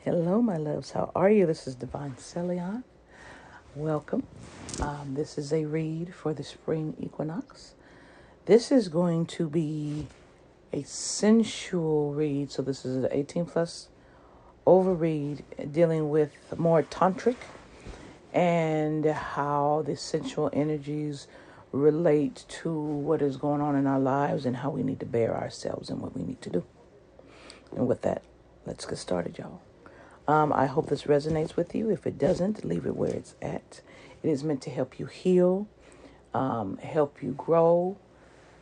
Hello, my loves. How are you? This is Divine Celion. Welcome. This is a read for the spring equinox. This is going to be a sensual read. So this is an 18 plus over read dealing with more tantric and how the sensual energies relate to what is going on in our lives and how we need to bear ourselves and what we need to do. And with that, let's get started, y'all. I hope this resonates with you. If it doesn't, leave it where it's at. It is meant to help you heal, help you grow,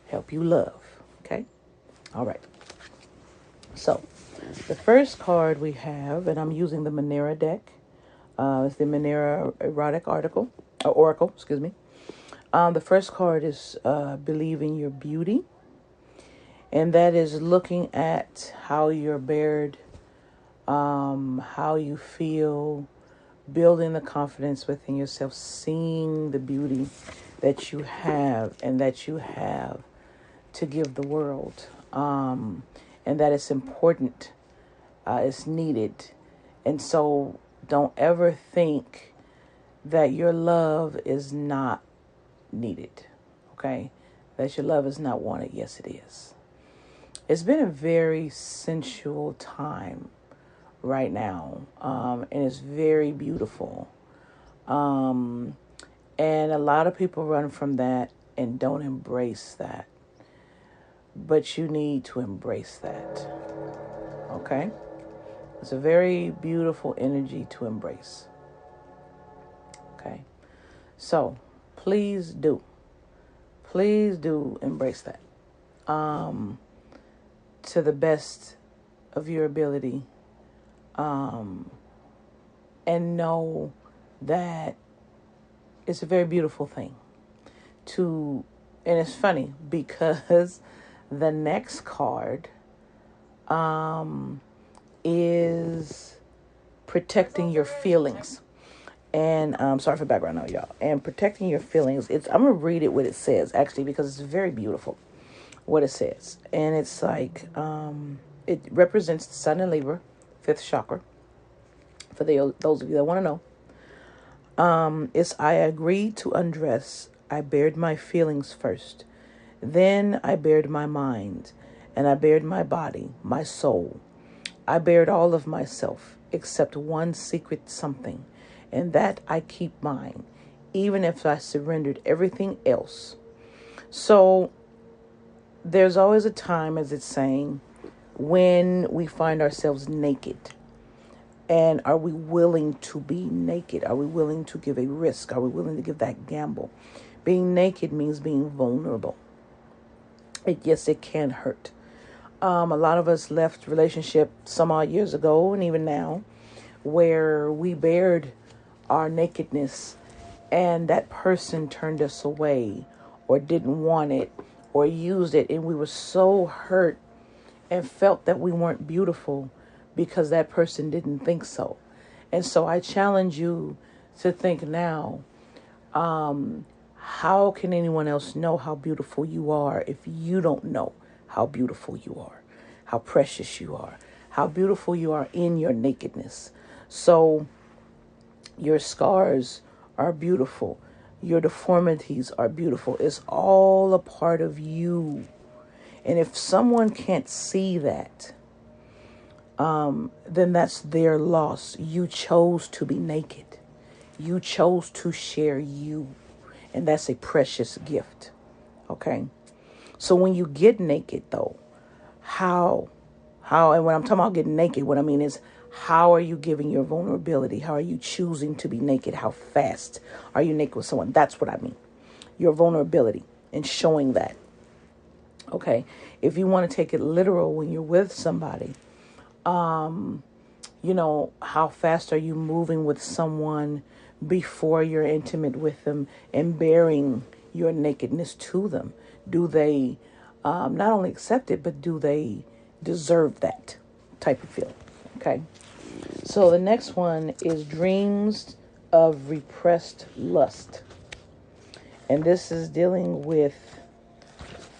help you love. Okay? All right. So, the first card we have, and I'm using the Manera deck. It's the Manera Erotic Oracle, excuse me. The first card is Believe in Your Beauty. And that is looking at how you're bared, how you feel, building the confidence within yourself, seeing the beauty that you have and that you have to give the world, and that it's important, it's needed. And so don't ever think that your love is not needed, okay? That your love is not wanted. Yes, it is. It's been a very sensual time right now, and it's very beautiful. And a lot of people run from that and don't embrace that. But you need to embrace that, okay? It's a very beautiful energy to embrace, okay? So, please do embrace that, to the best of your ability. And know that it's a very beautiful thing and it's funny because the next card, is protecting your feelings. And sorry for background noise, y'all. And protecting your feelings. I'm gonna read it what it says actually because it's very beautiful what it says. And it's like it represents the Sun in Libra, 5th chakra. For those of you that want to know, it's I agreed to undress. I bared my feelings first. Then I bared my mind, and I bared my body, my soul. I bared all of myself except one secret something, and that I keep mine, even if I surrendered everything else. So there's always a time, as it's saying, when we find ourselves naked. And are we willing to be naked? Are we willing to give a risk? Are we willing to give that gamble? Being naked means being vulnerable. Yes, it can hurt. A lot of us left relationship some odd years ago and even now where we bared our nakedness and that person turned us away or didn't want it or used it. And we were so hurt and felt that we weren't beautiful because that person didn't think so. And so I challenge you to think now, how can anyone else know how beautiful you are if you don't know how beautiful you are, how precious you are, how beautiful you are in your nakedness? So your scars are beautiful. Your deformities are beautiful. It's all a part of you. And if someone can't see that, then that's their loss. You chose to be naked. You chose to share you. And that's a precious gift. Okay? So when you get naked, though, how, and when I'm talking about getting naked, what I mean is, how are you giving your vulnerability? How are you choosing to be naked? How fast are you naked with someone? That's what I mean. Your vulnerability and showing that. Okay? If you want to take it literal when you're with somebody, how fast are you moving with someone before you're intimate with them and bearing your nakedness to them? Do they not only accept it, but do they deserve that type of feeling? Okay. So the next one is Dreams of Repressed Lust. And this is dealing with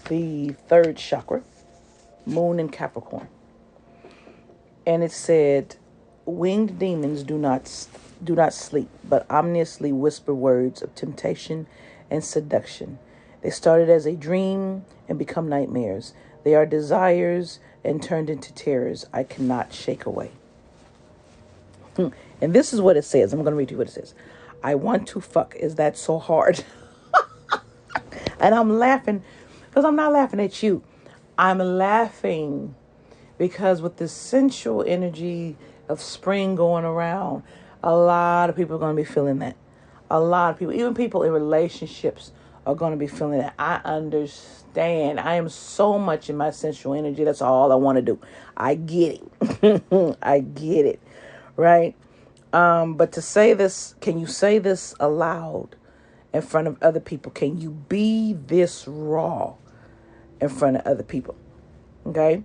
the 3rd chakra, Moon in Capricorn. And it said, winged demons do not sleep, but ominously whisper words of temptation and seduction. They started as a dream and become nightmares. They are desires and turned into terrors I cannot shake away. And this is what it says. I'm going to read you what it says. I want to fuck. Is that so hard? And I'm laughing because I'm not laughing at you. I'm laughing because with this sensual energy of spring going around, a lot of people are going to be feeling that. A lot of people, even people in relationships, are going to be feeling that. I understand. I am so much in my sensual energy. That's all I want to do. I get it. I get it. Right? But to say this, can you say this aloud in front of other people? Can you be this raw in front of other people? Okay?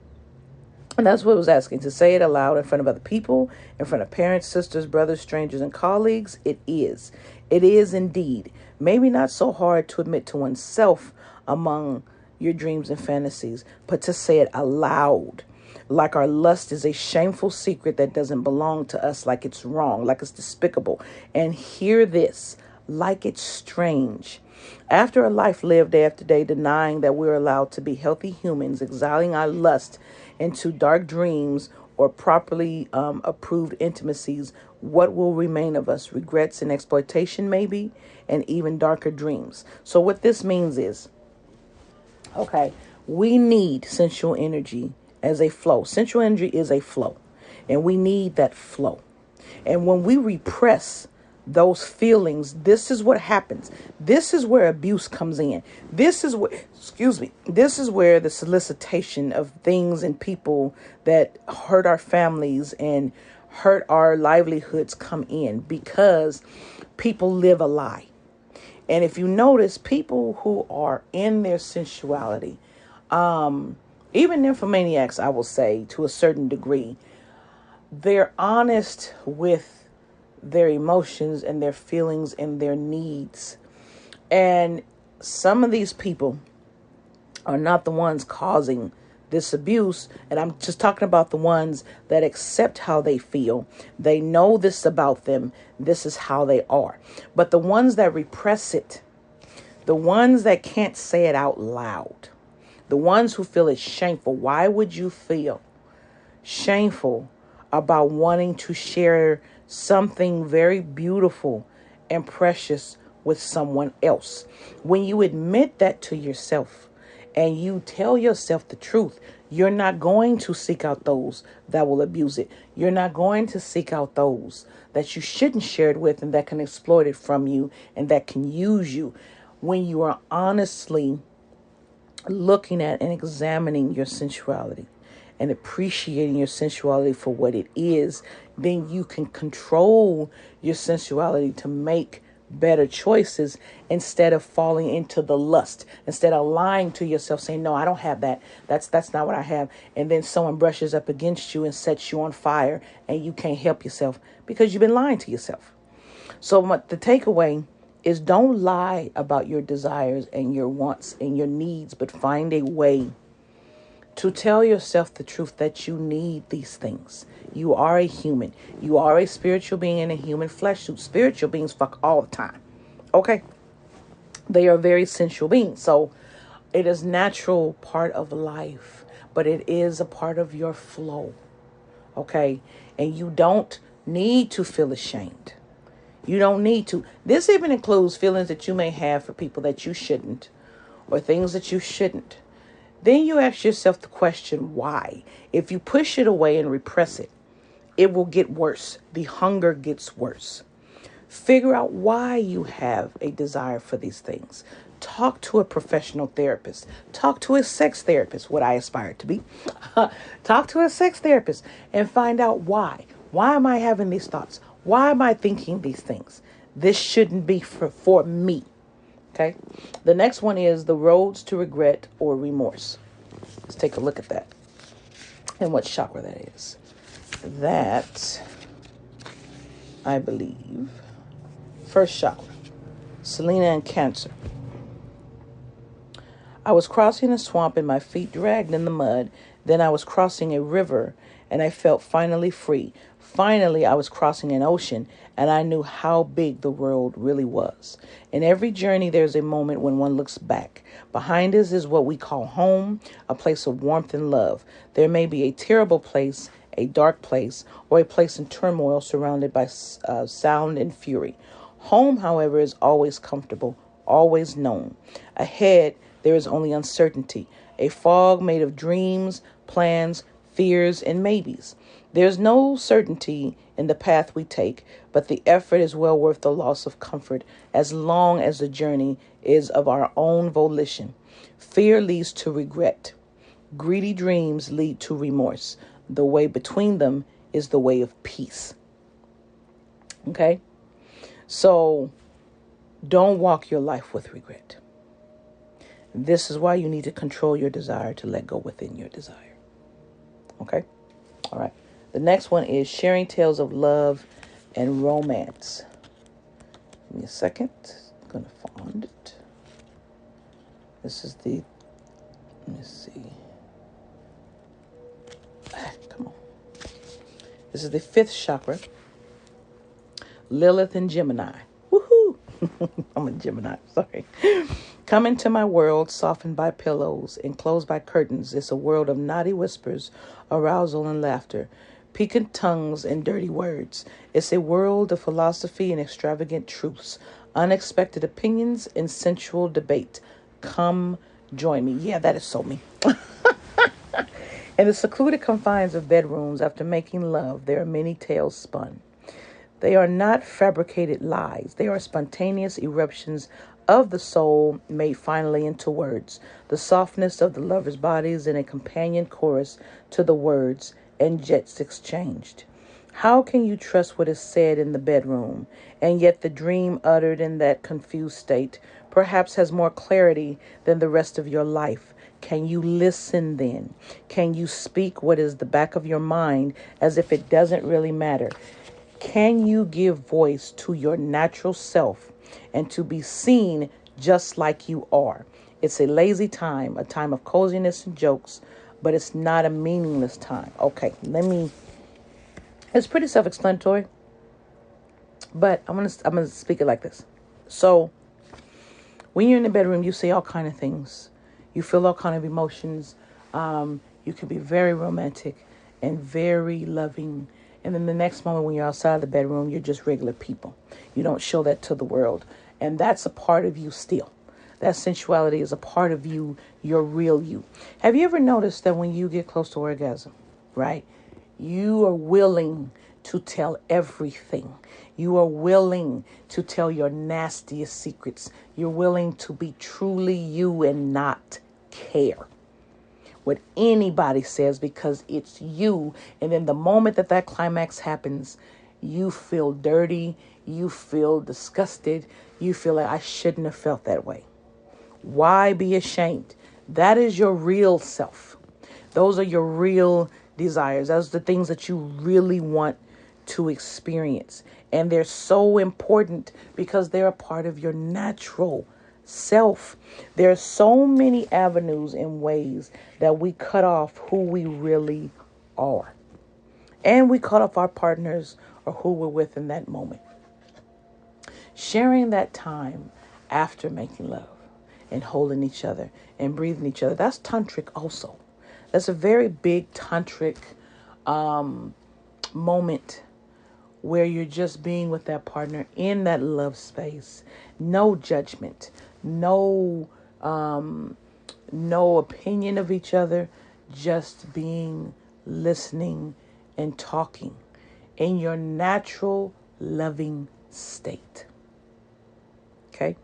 And that's what it was asking, to say it aloud in front of other people, in front of parents, sisters, brothers, strangers, and colleagues. It is. It is indeed. Maybe not so hard to admit to oneself among your dreams and fantasies, but to say it aloud. Like our lust is a shameful secret that doesn't belong to us, like it's wrong, like it's despicable. And hear this, like it's strange. After a life lived day after day, denying that we're allowed to be healthy humans, exiling our lust into dark dreams or properly approved intimacies, what will remain of us? Regrets and exploitation, maybe, and even darker dreams. So what this means is, okay, we need sensual energy as a flow. Sensual energy is a flow, and we need that flow. And when we repress those feelings, this is what happens. This is where abuse comes in. This is where the solicitation of things and people that hurt our families and hurt our livelihoods come in, because people live a lie. And if you notice, people who are in their sensuality, even nymphomaniacs, I will say, to a certain degree, they're honest with their emotions and their feelings and their needs. And some of these people are not the ones causing this abuse. And I'm just talking about the ones that accept how they feel. They know this about them. This is how they are. But the ones that repress it, the ones that can't say it out loud, the ones who feel it's shameful. Why would you feel shameful about wanting to share something very beautiful and precious with someone else? When you admit that to yourself and you tell yourself the truth, you're not going to seek out those that will abuse it. You're not going to seek out those that you shouldn't share it with and that can exploit it from you and that can use you. When you are honestly looking at and examining your sensuality and appreciating your sensuality for what it is, then you can control your sensuality to make better choices instead of falling into the lust, instead of lying to yourself, saying, no, I don't have that. That's not what I have. And then someone brushes up against you and sets you on fire and you can't help yourself because you've been lying to yourself. So the takeaway is, don't lie about your desires and your wants and your needs, but find a way to tell yourself the truth that you need these things. You are a human. You are a spiritual being in a human flesh suit. Spiritual beings fuck all the time. Okay? They are very sensual beings. So it is natural part of life, but it is a part of your flow. Okay? And you don't need to feel ashamed. You don't need to. This even includes feelings that you may have for people that you shouldn't, or things that you shouldn't. Then you ask yourself the question, why? If you push it away and repress it, it will get worse. The hunger gets worse. Figure out why you have a desire for these things. Talk to a professional therapist. Talk to a sex therapist, what I aspire to be. Talk to a sex therapist and find out why. Why am I having these thoughts? Why am I thinking these things? This shouldn't be for me. Okay. The next one is the roads to regret or remorse. Let's take a look at that and what chakra that is. That, I believe, first chakra, Selena and Cancer. I was crossing a swamp and my feet dragged in the mud. Then I was crossing a river and I felt finally free. Finally, I was crossing an ocean, and I knew how big the world really was. In every journey, there's a moment when one looks back. Behind us is what we call home, a place of warmth and love. There may be a terrible place, a dark place, or a place in turmoil surrounded by sound and fury. Home, however, is always comfortable, always known. Ahead, there is only uncertainty, a fog made of dreams, plans, fears, and maybes. There's no certainty in the path we take, but the effort is well worth the loss of comfort as long as the journey is of our own volition. Fear leads to regret. Greedy dreams lead to remorse. The way between them is the way of peace. Okay? So don't walk your life with regret. This is why you need to control your desire to let go within your desire. Okay? All right. The next one is sharing tales of love and romance. Give me a second. I'm going to find it. This is the, let me see. Come on. This is the 5th chakra. Lilith and Gemini. Woohoo! I'm a Gemini, sorry. Come into my world, softened by pillows, enclosed by curtains. It's a world of naughty whispers, arousal and laughter, piquant tongues and dirty words. It's a world of philosophy and extravagant truths, unexpected opinions and sensual debate. Come join me. Yeah, that is so me. In the secluded confines of bedrooms, after making love, there are many tales spun. They are not fabricated lies. They are spontaneous eruptions of the soul made finally into words. The softness of the lovers' bodies in a companion chorus to the words and jets exchanged. How can you trust what is said in the bedroom, and yet the dream uttered in that confused state perhaps has more clarity than the rest of your life? Can you listen then? Can you speak what is the back of your mind as if it doesn't really matter? Can you give voice to your natural self and to be seen just like you are? It's a lazy time, a time of coziness and jokes, but it's not a meaningless time. Okay, it's pretty self-explanatory, but I'm gonna speak it like this. So when you're in the bedroom, you say all kind of things. You feel all kind of emotions. You can be very romantic and very loving. And then the next moment when you're outside the bedroom, you're just regular people. You don't show that to the world. And that's a part of you still. That sensuality is a part of you, your real you. Have you ever noticed that when you get close to orgasm, right, you are willing to tell everything. You are willing to tell your nastiest secrets. You're willing to be truly you and not care what anybody says because it's you. And then the moment that climax happens, you feel dirty. You feel disgusted. You feel like I shouldn't have felt that way. Why be ashamed? That is your real self. Those are your real desires. Those are the things that you really want to experience. And they're so important because they're a part of your natural self. There are so many avenues and ways that we cut off who we really are. And we cut off our partners or who we're with in that moment. Sharing that time after making love and holding each other and breathing each other. That's tantric also. That's a very big tantric moment where you're just being with that partner in that love space. No judgment, no opinion of each other, just being, listening, and talking in your natural loving state. Okay?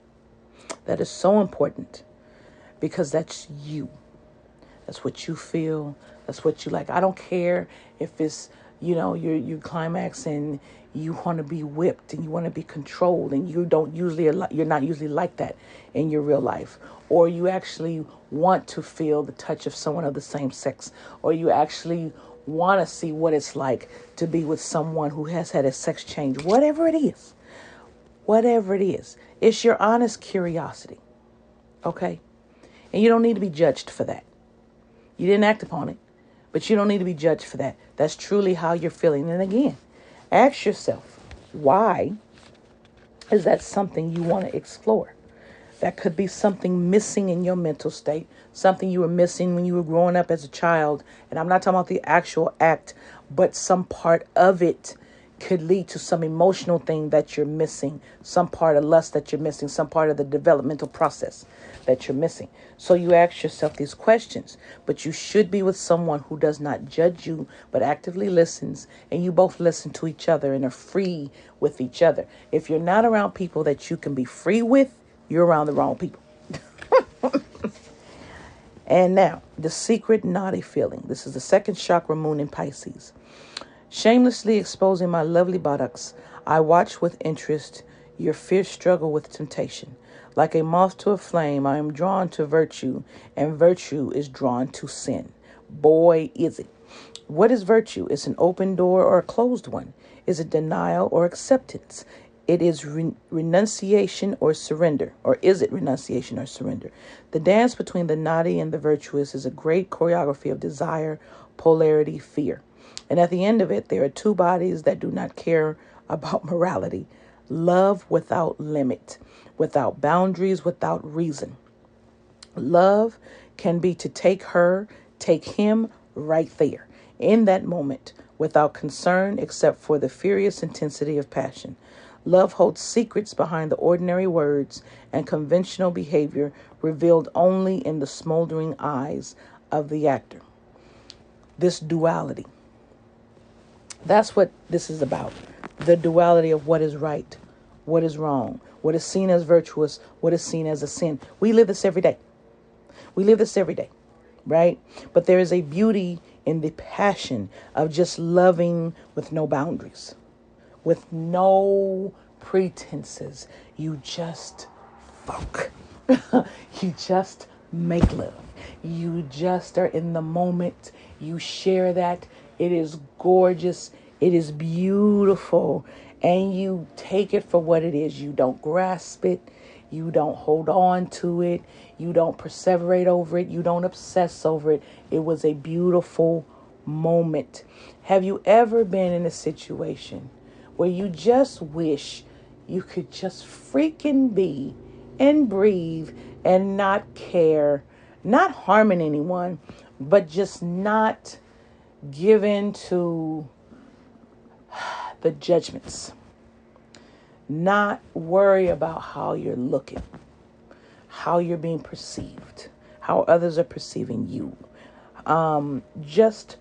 That is so important because that's you. That's what you feel. That's what you like. I don't care if it's, you climax and you want to be whipped and you want to be controlled and you're not usually like that in your real life. Or you actually want to feel the touch of someone of the same sex. Or you actually want to see what it's like to be with someone who has had a sex change. Whatever it is. It's your honest curiosity. Okay? And you don't need to be judged for that. You didn't act upon it, But you don't need to be judged for that. That's truly how you're feeling. And again, ask yourself, why is that something you want to explore? That could be something missing in your mental state, something you were missing when you were growing up as a child. And I'm not talking about the actual act, but some part of it could lead to some emotional thing that you're missing, some part of lust that you're missing, some part of the developmental process that you're missing. So you ask yourself these questions, but you should be with someone who does not judge you, but actively listens, and you both listen to each other and are free with each other. If you're not around people that you can be free with, you're around the wrong people. And now, the secret naughty feeling. This is the second chakra, moon in Pisces. Shamelessly exposing my lovely buttocks, I watch with interest your fierce struggle with temptation. Like a moth to a flame, I am drawn to virtue, and virtue is drawn to sin. Boy, is it. What is virtue? It's an open door or a closed one. Is it denial or acceptance? It is renunciation or surrender. Or is it renunciation or surrender? The dance between the naughty and the virtuous is a great choreography of desire, polarity, fear. And at the end of it, there are two bodies that do not care about morality. Love without limit, without boundaries, without reason. Love can be to take her, take him right there, in that moment, without concern except for the furious intensity of passion. Love holds secrets behind the ordinary words and conventional behavior revealed only in the smoldering eyes of the actor. This duality. That's what this is about. The duality of what is right, what is wrong, what is seen as virtuous, what is seen as a sin. We live this every day. We live this every day, right? But there is a beauty in the passion of just loving with no boundaries, with no pretenses. You just fuck. You just make love. You just are in the moment. You share that. It is gorgeous. It is beautiful. And you take it for what it is. You don't grasp it. You don't hold on to it. You don't perseverate over it. You don't obsess over it. It was a beautiful moment. Have you ever been in a situation where you just wish you could just freaking be and breathe and not care, not harming anyone, but just not give in to the judgments, not worry about how you're looking, how you're being perceived, how others are perceiving you, just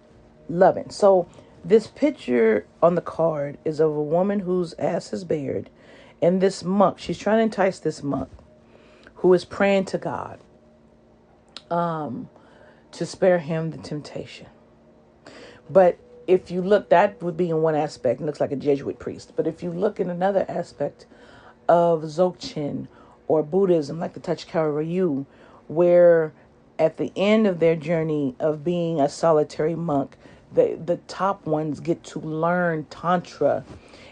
loving. So this picture on the card is of a woman whose ass is bared, and this monk, she's trying to entice this monk who is praying to God to spare him the temptation. But if you look, that would be in one aspect. It looks like a Jesuit priest. But if you look in another aspect of Dzogchen or Buddhism, like the Tachikara Ryu, where at the end of their journey of being a solitary monk, the top ones get to learn Tantra,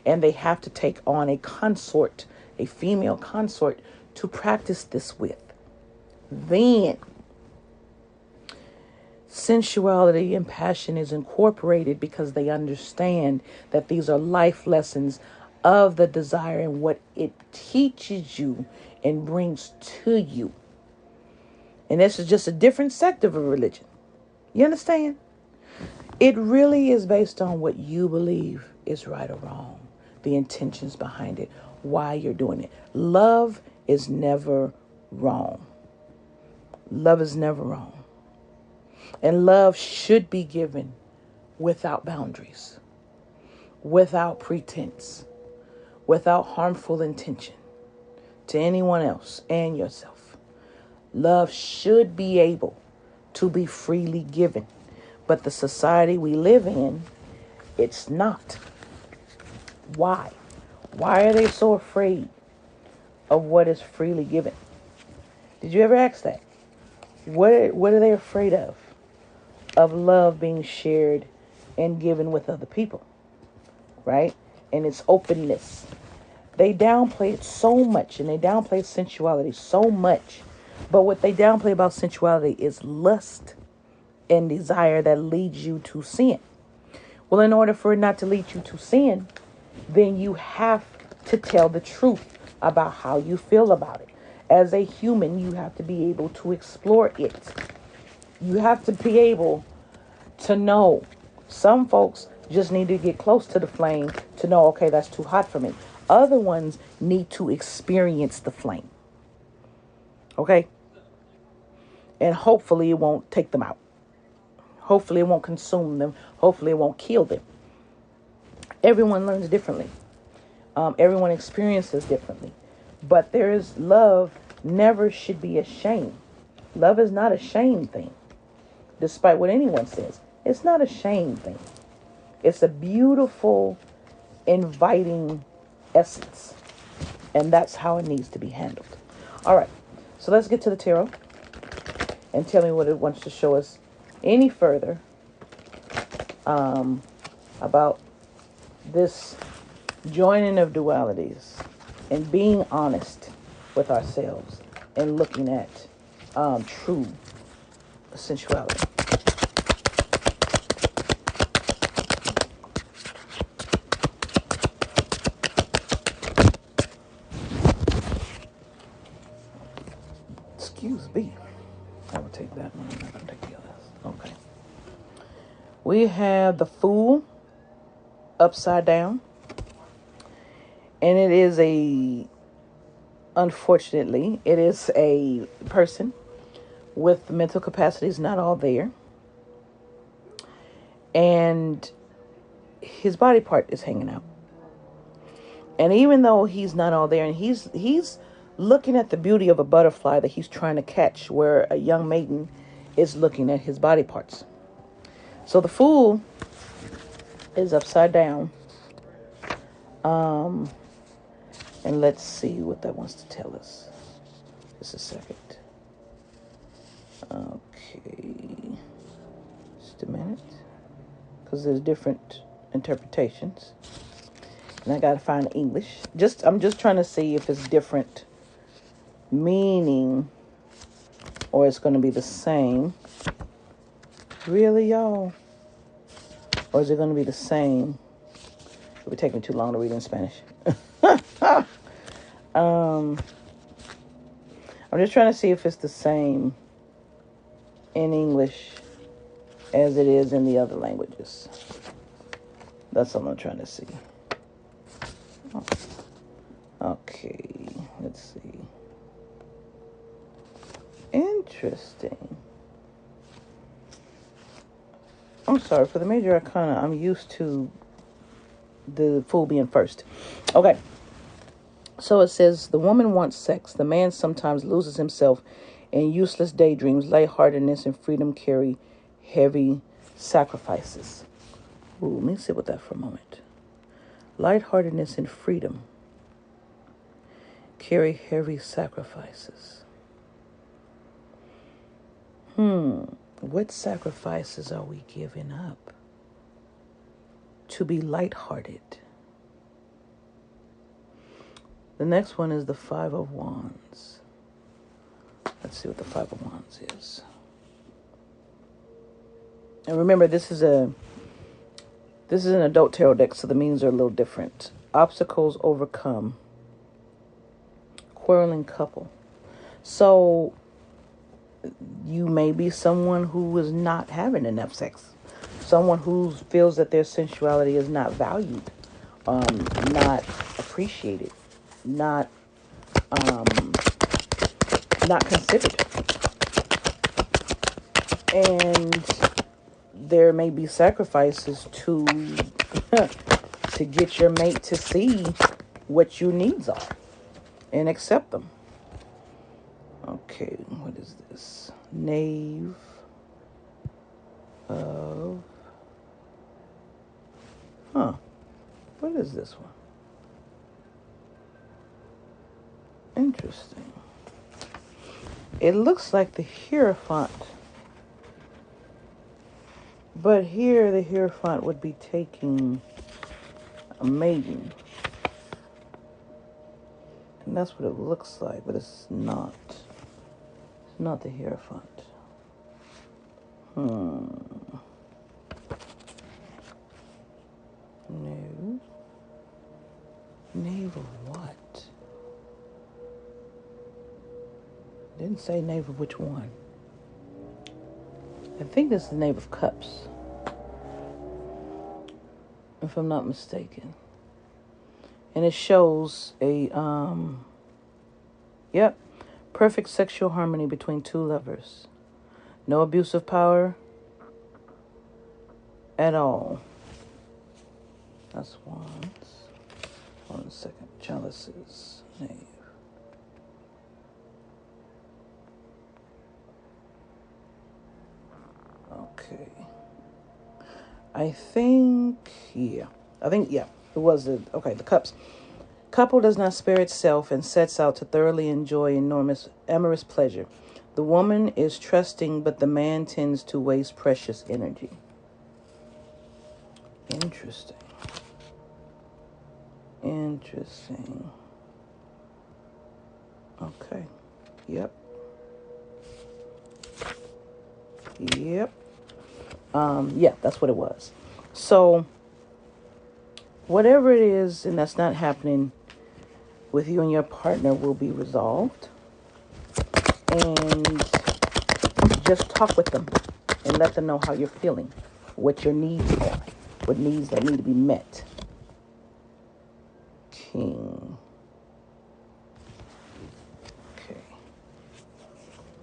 and they have to take on a consort, a female consort, to practice this with. Then sensuality and passion is incorporated because they understand that these are life lessons of the desire and what it teaches you and brings to you. And this is just a different sect of a religion. You understand? It really is based on what you believe is right or wrong, the intentions behind it, why you're doing it. Love is never wrong. Love is never wrong. And love should be given without boundaries, without pretense, without harmful intention to anyone else and yourself. Love should be able to be freely given. But the society we live in, it's not. Why? Why are they so afraid of what is freely given? Did you ever ask that? What are they afraid of? Of love being shared and given with other people, right? And its openness. They downplay it so much, and they downplay sensuality so much. But what they downplay about sensuality is lust and desire that leads you to sin. Well, in order for it not to lead you to sin, then you have to tell the truth about how you feel about it. As a human, you have to be able to explore it. You have to be able to know. Some folks just need to get close to the flame to know, okay, that's too hot for me. Other ones need to experience the flame. Okay? And hopefully it won't take them out. Hopefully it won't consume them. Hopefully it won't kill them. Everyone learns differently. Everyone experiences differently. But there is love never should be a shame. Love is not a shame thing. Despite what anyone says. It's not a shame thing. It's a beautiful, inviting essence. And that's how it needs to be handled. All right. So let's get to the tarot. And tell me what it wants to show us any further about this joining of dualities and being honest with ourselves and looking at true sensuality. Excuse me. I will take that one. I'm not going to take the others. Okay. We have the Fool upside down. And it is unfortunately, it is a person with mental capacities not all there. And his body part is hanging out. And even though he's not all there, and he's looking at the beauty of a butterfly that he's trying to catch, where a young maiden is looking at his body parts. So the Fool is upside down. And let's see what that wants to tell us. Just a second. Okay. Just a minute. Because there's different interpretations. And I got to find English. I'm just trying to see if it's different meaning or it's going to be the same. Really, y'all? Or is it going to be the same? It would take me too long to read in Spanish. I'm just trying to see if it's the same in English as it is in the other languages. That's what I'm trying to see. Oh. Okay, let's see. Interesting. I'm sorry, for the major arcana, I'm used to the Fool being first. Okay. So it says, the woman wants sex. The man sometimes loses himself in useless daydreams. Lightheartedness and freedom carry heavy sacrifices. Ooh, let me sit with that for a moment. Lightheartedness and freedom carry heavy sacrifices. What sacrifices are we giving up to be lighthearted? The next one is the Five of Wands. Let's see what the Five of Wands is. And remember, this is an adult tarot deck, so the meanings are a little different. Obstacles overcome. Quarreling couple. So you may be someone who is not having enough sex. Someone who feels that their sensuality is not valued, not appreciated, not considered. And there may be sacrifices to get your mate to see what your needs are and accept them. Okay, what is this? Knave of... What is this one? Interesting. It looks like the Hierophant. But here the Hierophant would be taking a maiden. And that's what it looks like, but it's not. It's not the Hierophant. No. Knave of what? Didn't say knave of which one. I think this is the Knave of Cups, if I'm not mistaken. And it shows a, perfect sexual harmony between two lovers. No abuse of power at all. That's wands. Hold on a second. Chalices. Knave. Okay. I think, yeah. It was the cups. Couple does not spare itself and sets out to thoroughly enjoy amorous pleasure. The woman is trusting, but the man tends to waste precious energy. Interesting. Okay. Yep. That's what it was. So, whatever it is, and that's not happening with you and your partner, will be resolved. And just talk with them and let them know how you're feeling, what your needs are, what needs that need to be met. King. Okay.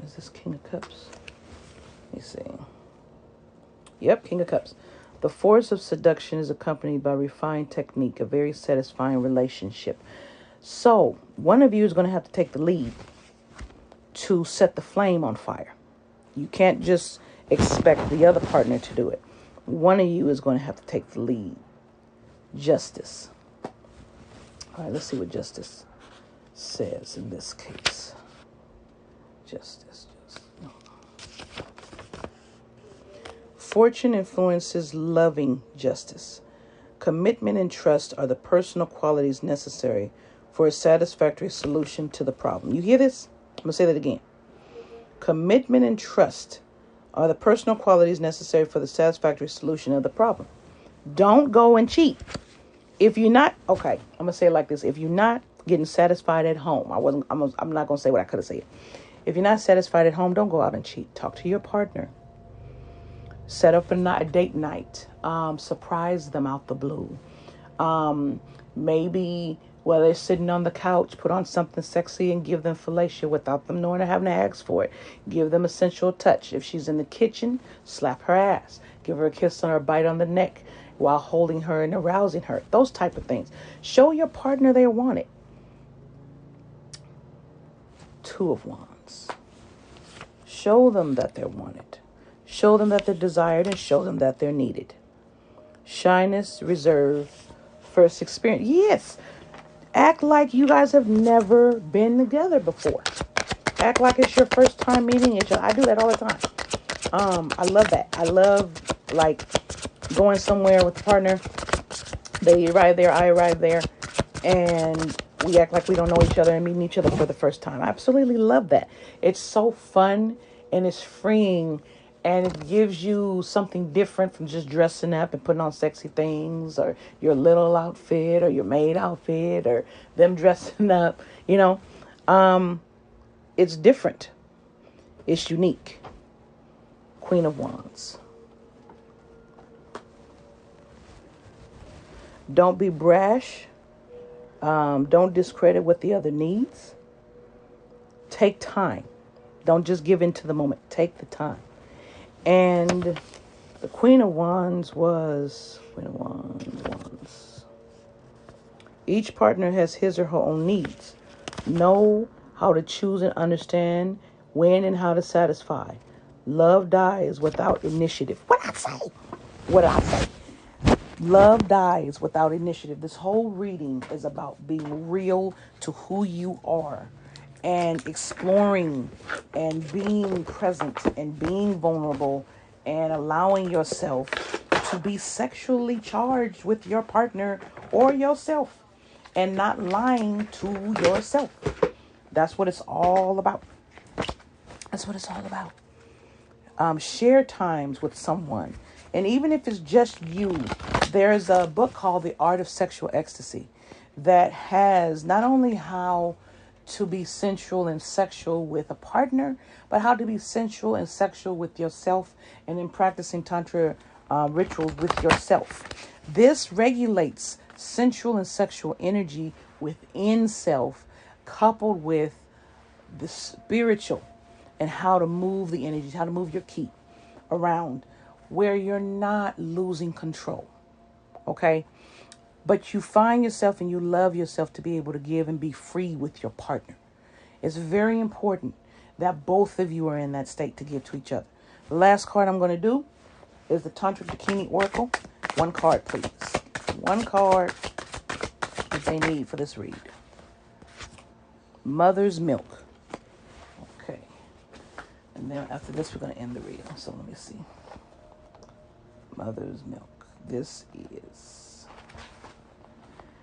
Is this King of Cups? Let me see. Yep, King of Cups. The force of seduction is accompanied by refined technique, a very satisfying relationship. So, one of you is going to have to take the lead to set the flame on fire. You can't just expect the other partner to do it. One of you is going to have to take the lead. Justice. All right, let's see what justice says in this case. Justice. No. Fortune influences loving justice. Commitment and trust are the personal qualities necessary for a satisfactory solution to the problem. You hear this? I'm going to say that again. Commitment and trust are the personal qualities necessary for the satisfactory solution of the problem. Don't go and cheat. If you're not, I'm going to say it like this. If you're not getting satisfied at home, I'm not going to say what I could have said. If you're not satisfied at home, don't go out and cheat. Talk to your partner. Set up a date night. Surprise them out the blue. Maybe while they're sitting on the couch, put on something sexy and give them fellatio without them knowing or having to ask for it. Give them a sensual touch. If she's in the kitchen, slap her ass. Give her a kiss on her, bite on the neck while holding her and arousing her. Those type of things. Show your partner they want it. Two of Wands. Show them that they're wanted. Show them that they're desired and show them that they're needed. Shyness, reserve, first experience. Yes. Act like you guys have never been together before. Act like it's your first time meeting each other. I do that all the time. I love that. I love going somewhere with a partner. They arrive there, I arrive there, and we act like we don't know each other and meeting each other for the first time. I absolutely love that. It's so fun and it's freeing. And it gives you something different from just dressing up and putting on sexy things or your little outfit or your maid outfit or them dressing up, It's different. It's unique. Queen of Wands. Don't be brash. Don't discredit what the other needs. Take time. Don't just give in to the moment. Take the time. And the Queen of Wands was... Wands. Each partner has his or her own needs. Know how to choose and understand when and how to satisfy. Love dies without initiative. What did I say? Love dies without initiative. This whole reading is about being real to who you are. And exploring and being present and being vulnerable and allowing yourself to be sexually charged with your partner or yourself and not lying to yourself. That's what it's all about. That's what it's all about. Share times with someone. And even if it's just you, there's a book called The Art of Sexual Ecstasy that has not only how to be sensual and sexual with a partner, but how to be sensual and sexual with yourself, and in practicing Tantra rituals with yourself. This regulates sensual and sexual energy within self, coupled with the spiritual, and how to move the energies, how to move your ki around where you're not losing control. Okay? But you find yourself and you love yourself to be able to give and be free with your partner. It's very important that both of you are in that state to give to each other. The last card I'm going to do is the Tantric Bikini Oracle. One card, please. One card that they need for this read. Mother's Milk. Okay. And then after this, we're going to end the reading. So let me see. Mother's Milk. This is...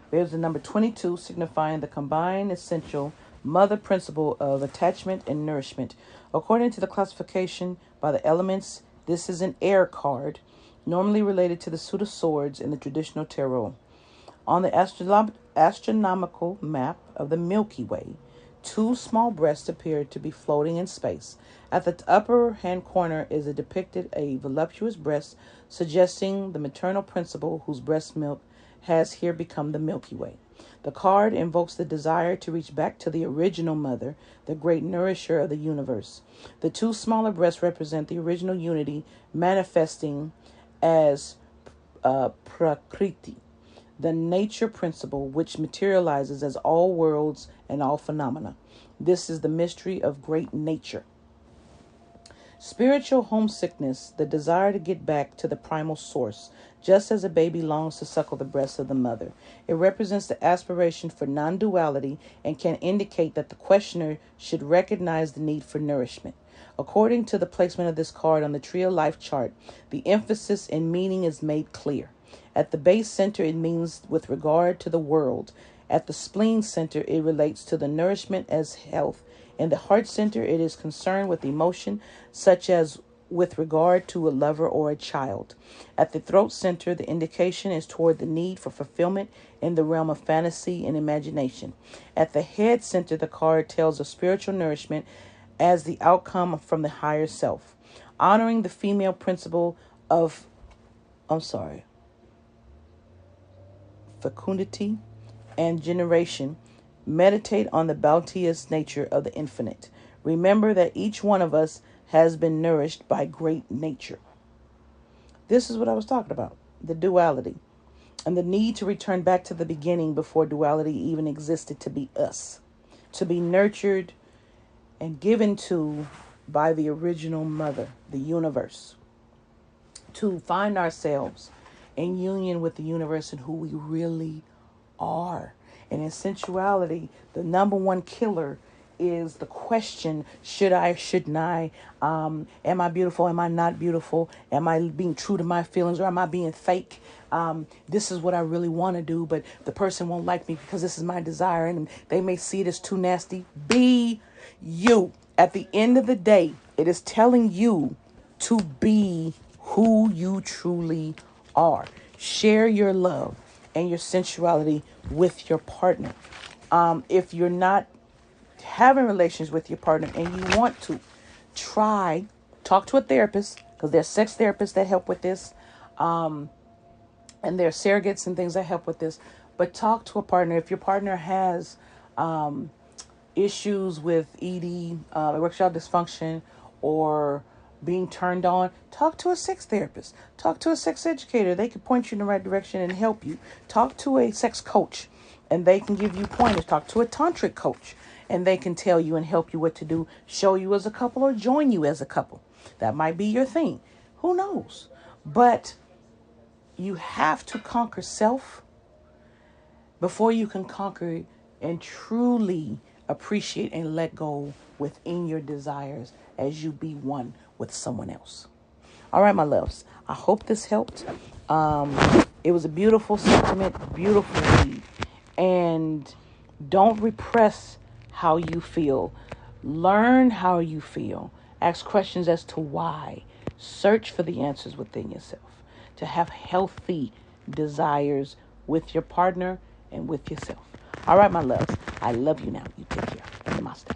There's the number 22, signifying the combined essential mother principle of attachment and nourishment. According to the classification by the elements, this is an air card, normally related to the suit of swords in the traditional tarot. On the astronomical map of the Milky Way, two small breasts appear to be floating in space. At the upper hand corner is depicted a voluptuous breast, suggesting the maternal principle whose breast milk has here become the Milky Way. The card invokes the desire to reach back to the original mother, the great nourisher of the universe. The two smaller breasts represent the original unity manifesting as Prakriti, the nature principle which materializes as all worlds and all phenomena. This is the mystery of great nature. Spiritual homesickness, the desire to get back to the primal source, just as a baby longs to suckle the breast of the mother. It represents the aspiration for non-duality and can indicate that the questioner should recognize the need for nourishment. According to the placement of this card on the Tree of Life chart, the emphasis and meaning is made clear. At the base center, it means with regard to the world. At the spleen center, it relates to the nourishment as health. In the heart center, it is concerned with emotion, such as with regard to a lover or a child. At the throat center, the indication is toward the need for fulfillment in the realm of fantasy and imagination. At the head center, the card tells of spiritual nourishment as the outcome from the higher self. Honoring the female principle of, fecundity and generation, meditate on the bounteous nature of the infinite. Remember that each one of us has been nourished by great nature. This is what I was talking about, the duality, and the need to return back to the beginning before duality even existed, to be us, to be nurtured and given to by the original mother, the universe, to find ourselves in union with the universe and who we really are. And in sensuality, the number one killer is the question, should I, shouldn't I? Am I beautiful? Am I not beautiful? Am I being true to my feelings, or am I being fake? This is what I really want to do, but the person won't like me because this is my desire, and they may see it as too nasty. Be you. At the end of the day, it is telling you to be who you truly are. Share your love and your sensuality with your partner. If you're not having relations with your partner and you want to, talk to a therapist, because there's sex therapists that help with this, and there are surrogates and things that help with this. But talk to a partner. If your partner has issues with ED, erectile dysfunction, or being turned on, talk to a sex therapist. Talk to a sex educator. They can point you in the right direction and help you. Talk to a sex coach, and they can give you pointers. Talk to a tantric coach, and they can tell you and help you what to do, show you as a couple, or join you as a couple. That might be your thing. Who knows? But you have to conquer self before you can conquer and truly appreciate and let go within your desires as you be one with someone else. All right, my loves. I hope this helped. It was a beautiful sentiment, beautiful read. And don't repress how you feel. Learn how you feel Ask questions as to why. Search for the answers within yourself to have healthy desires with your partner and with yourself. All right, my loves. I love you now. You take care. Namaste.